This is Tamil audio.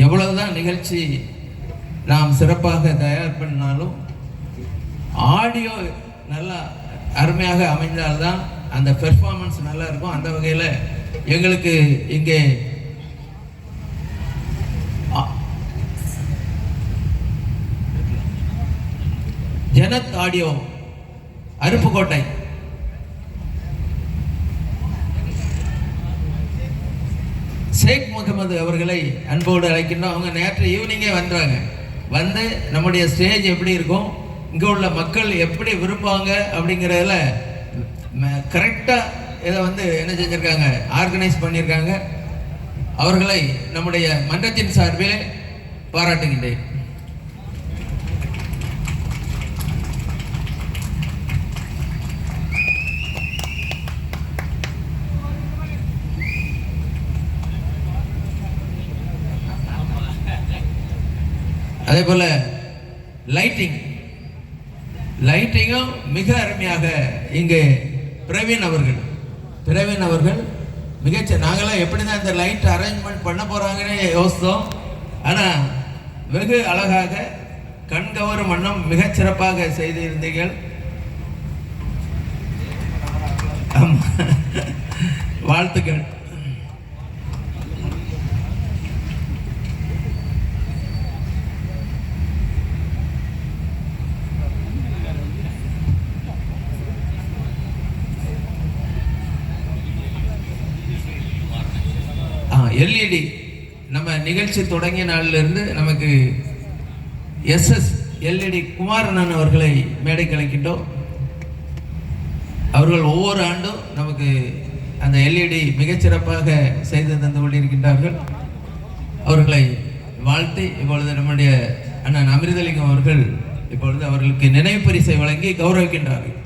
எவ்வளவுதான் நிகழ்ச்சி நாம் சிறப்பாக தயார் பண்ணாலும் ஆடியோ நல்லா அருமையாக அமைந்தால்தான் அந்த பெர்ஃபார்மன்ஸ் நல்லா இருக்கும். அந்த வகையில் எங்களுக்கு இங்கே ஜனத் ஆடியோ அருப்புக்கோட்டை ஷேக் முகமது அவர்களை அன்போடு அழைக்கின்றோம். அவங்க நேற்று ஈவினிங்கே வந்துறாங்க. வந்து நம்முடைய ஸ்டேஜ் எப்படி இருக்கும், இங்கே உள்ள மக்கள் எப்படி விரும்புவாங்க அப்படிங்கிறதுல கரெக்டாக இதை என்ன செஞ்சுருக்காங்க, ஆர்கனைஸ் பண்ணியிருக்காங்க. அவர்களை நம்முடைய மன்றத்தின் சார்பில் பாராட்டுகின்றேன். அதே போல லைட்டிங்கும் மிக அருமையாக இங்கே பிரவீன் அவர்கள் மிகச்ச நாங்களாம் எப்படி தான் இந்த லைட் அரேஞ்ச்மெண்ட் பண்ண போறாங்கன்னு யோசித்தோம். ஆனால் வெகு அழகாக கண்கவரும் வண்ணம் மிகச்சிறப்பாக செய்திருந்தீர்கள். வாழ்த்துக்கள். எல்இடி நம்ம நிகழ்ச்சி தொடங்கிய நாளிலிருந்து நமக்கு SS எல்இடி குமாரண்ணன் அவர்களை மேடை கலைக்கின்றோம். அவர்கள் ஒவ்வொரு ஆண்டும் நமக்கு அந்த எல்இடி மிகச்சிறப்பாக செய்து தந்து கொண்டிருக்கின்றார்கள். அவர்களை வாழ்த்தி இப்பொழுது நம்முடைய அண்ணன் அமிர்தலிங்கம் அவர்கள் இப்பொழுது அவர்களுக்கு நினைவு பரிசை வழங்கி கௌரவிக்கின்றார்கள்.